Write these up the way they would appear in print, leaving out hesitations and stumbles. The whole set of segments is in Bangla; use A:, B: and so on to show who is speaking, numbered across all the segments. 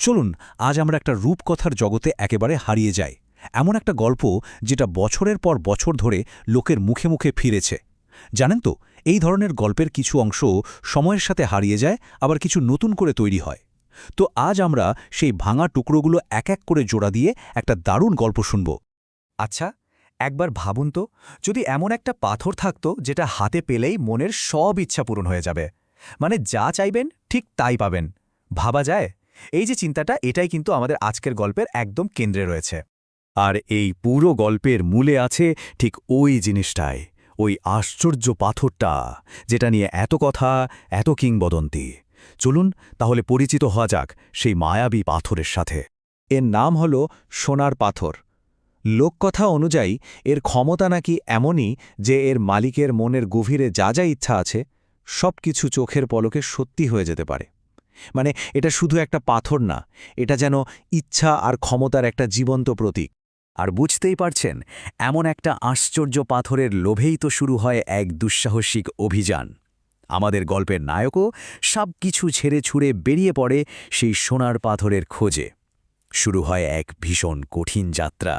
A: চলুন আজ আমরা একটা রূপকথার জগতে একেবারে হারিয়ে যাই, এমন একটা গল্প যেটা বছরের পর বছর ধরে লোকের মুখে মুখে ফিরেছে। জানেন তো, এই ধরনের গল্পের কিছু অংশ সময়ের সাথে হারিয়ে যায়, আবার কিছু নতুন করে তৈরি হয়। তো আজ আমরা সেই ভাঙা টুকরোগুলো এক এক করে জোড়া দিয়ে একটা দারুণ গল্প শুনব।
B: আচ্ছা, একবার ভাবুন তো, যদি এমন একটা পাথর থাকতো যেটা হাতে পেলেই মনের সব ইচ্ছা পূরণ হয়ে যাবে, মানে যা চাইবেন ঠিক তাই পাবেন। ভাবা যায়? এই যে চিন্তাটা, এটাই কিন্তু আমাদের আজকের গল্পের একদম কেন্দ্রে রয়েছে।
C: আর এই পুরো গল্পের মূলে আছে ঠিক ওই জিনিসটাই, ওই আশ্চর্য পাথরটা, যেটা নিয়ে এত কথা, এত কিংবদন্তি। চলুন তাহলে পরিচিত হওয়া যাক সেই মায়াবী পাথরের সাথে।
B: এর নাম হল সোনার পাথর। লোককথা অনুযায়ী এর ক্ষমতা নাকি এমনই যে এর মালিকের মনের গভীরে যা যা ইচ্ছা আছে সব কিছু চোখের পলকে সত্যি হয়ে যেতে পারে। মানে এটা শুধু একটা পাথর না, এটা যেন ইচ্ছা আর ক্ষমতার একটা জীবন্ত প্রতীক।
C: আর বুঝতেই পারছেন, এমন একটা আশ্চর্য পাথরের লোভেই তো শুরু হয় এক দুঃসাহসিক অভিযান। আমাদের গল্পের নায়কও সব কিছু ছেড়ে ছুড়ে বেরিয়ে পড়ে সেই সোনার পাথরের খোঁজে। শুরু হয় এক ভীষণ কঠিন যাত্রা।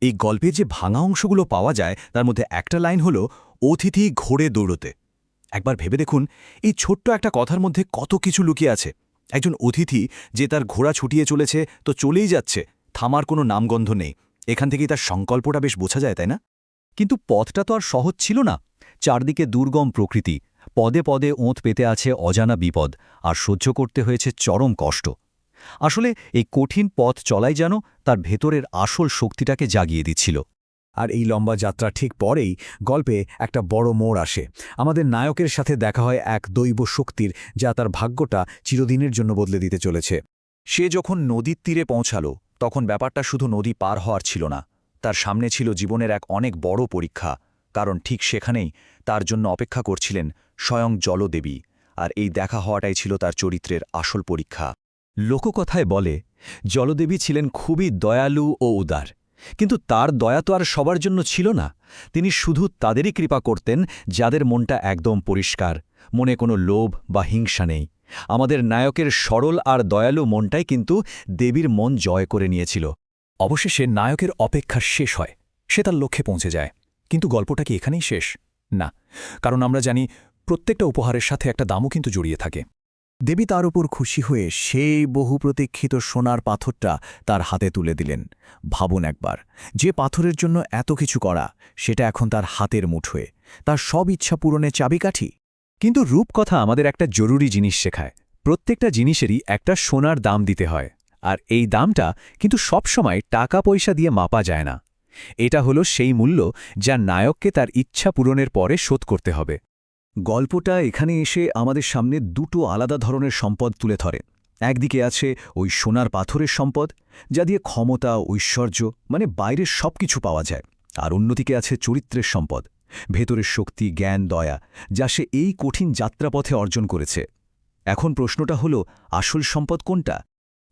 A: এই গল্পে যে ভাঙা অংশগুলো পাওয়া যায় তার মধ্যে একটা লাইন হল অতিথি ঘোড়ে দৌড়তে। একবার ভেবে দেখুন, এই ছোট্ট একটা কথার মধ্যে কত কিছু লুকিয়ে আছে। একজন অতিথি যে তার ঘোড়া ছুটিয়ে চলেছে, তো চলেই যাচ্ছে, থামার কোনো নামগন্ধ নেই। এখান থেকেই তার সংকল্পটা বেশ বোঝা যায়, তাই না? কিন্তু পথটা তো আর সহজ ছিল না। চারদিকে দুর্গম প্রকৃতি, পদে পদে ওঁত পেতে আছে অজানা বিপদ, আর সহ্য করতে হয়েছে চরম কষ্ট। আসলে এই কঠিন পথ চলাই যেন তার ভেতরের আসল শক্তিটাকে জাগিয়ে দিচ্ছিল।
B: আর এই লম্বা যাত্রা ঠিক পরেই গল্পে একটা বড় মোড় আসে। আমাদের নায়কের সাথে দেখা হয় এক দৈব শক্তির, যা তার ভাগ্যটা চিরদিনের জন্য বদলে দিতে চলেছে।
C: সে যখন নদীর তীরে পৌঁছাল, তখন ব্যাপারটা শুধু নদী পার হওয়ার ছিল না, তার সামনে ছিল জীবনের এক অনেক বড় পরীক্ষা। কারণ ঠিক সেখানেই তার জন্য অপেক্ষা করছিলেন স্বয়ং জলদেবী, আর এই দেখা হওয়াটাই ছিল তার চরিত্রের আসল পরীক্ষা।
A: লোককথায় বলে, জলদেবী ছিলেন খুবই দয়ালু ও উদার। কিন্তু তার দয়া তো আর সবার জন্য ছিল না। তিনি শুধু তাদেরই কৃপা করতেন যাদের মনটা একদম পরিষ্কার, মনে কোনো লোভ বা হিংসা নেই। আমাদের নায়কের সরল আর দয়ালু মনটাই কিন্তু দেবীর মন জয় করে নিয়েছিল।
B: অবশেষে নায়কের অপেক্ষা শেষ হয়, সে তার লক্ষ্যে পৌঁছে যায়। কিন্তু গল্পটা কি এখানেই শেষ? না, কারণ আমরা জানি প্রত্যেকটা উপহারের সাথে একটা দামও কিন্তু জড়িয়ে থাকে। দেবী তার উপর খুশি হয়ে সেই বহু প্রতীক্ষিত সোনার পাথরটা তার হাতে তুলে দিলেন। ভাবুন একবার, যে পাথরের জন্য এত কিছু করা, সেটা এখন তার হাতের মুঠোয়, তার সব ইচ্ছা পূরণের চাবিকাঠি।
A: কিন্তু রূপকথা আমাদের একটা জরুরি জিনিস শেখায়। প্রত্যেকটা জিনিসেরই একটা সোনার দাম দিতে হয়, আর এই দামটা কিন্তু সবসময় টাকা পয়সা দিয়ে মাপা যায় না। এটা হলো সেই মূল্য যা নায়ককে তার ইচ্ছা পূরণের পরে শোধ করতে হবে। গল্পটা এখানে এসে আমাদের সামনে দুটো আলাদা ধরনের সম্পদ তুলে ধরে। একদিকে আছে ওই সোনার পাথরের সম্পদ, যা দিয়ে ক্ষমতা, ঐশ্বর্য, মানে বাইরের সব কিছু পাওয়া যায়। আর অন্যদিকে আছে চরিত্রের সম্পদ, ভেতরের শক্তি, জ্ঞান, দয়া, যা সে এই কঠিন যাত্রাপথে অর্জন করেছে। এখন প্রশ্নটা হলো, আসল সম্পদ কোনটা?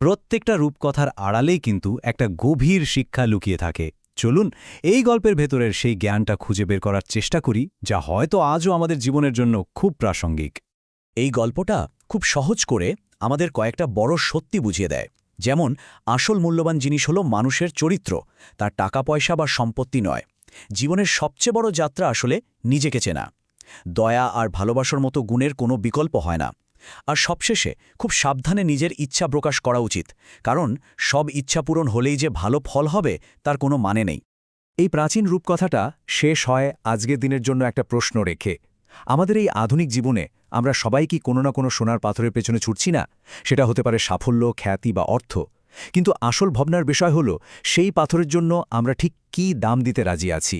A: প্রত্যেকটা রূপকথার আড়ালেই কিন্তু একটা গভীর শিক্ষা লুকিয়ে থাকে। চলুন এই গল্পের ভেতরের সেই জ্ঞানটা খুঁজে বের করার চেষ্টা করি, যা হয়তো আজও আমাদের জীবনের জন্য খুব প্রাসঙ্গিক।
D: এই গল্পটা খুব সহজ করে আমাদের কয়েকটা বড় সত্যি বুঝিয়ে দেয়। যেমন, আসল মূল্যবান জিনিস হলো মানুষের চরিত্র, তার টাকা পয়সা বা সম্পত্তি নয়। জীবনের সবচেয়ে বড় যাত্রা আসলে নিজেকে চেনা। দয়া আর ভালোবাসার মতো গুণের কোনো বিকল্প হয় না। আর সবশেষে খুব সাবধানে নিজের ইচ্ছা প্রকাশ করা উচিত, কারণ সব ইচ্ছা পূরণ হলেই যে ভালো ফল হবে তার কোনো মানে নেই।
B: এই প্রাচীন রূপকথাটা শেষ হয় আজকের দিনের জন্য একটা প্রশ্ন রেখে। আমাদের এই আধুনিক জীবনে আমরা সবাই কি কোনো না কোনো সোনার পাথরের পেছনে ছুটছি না? সেটা হতে পারে সাফল্য, খ্যাতি বা অর্থ। কিন্তু আসল ভাবনার বিষয় হলো, সেই পাথরের জন্য আমরা ঠিক কী দাম দিতে রাজি আছি।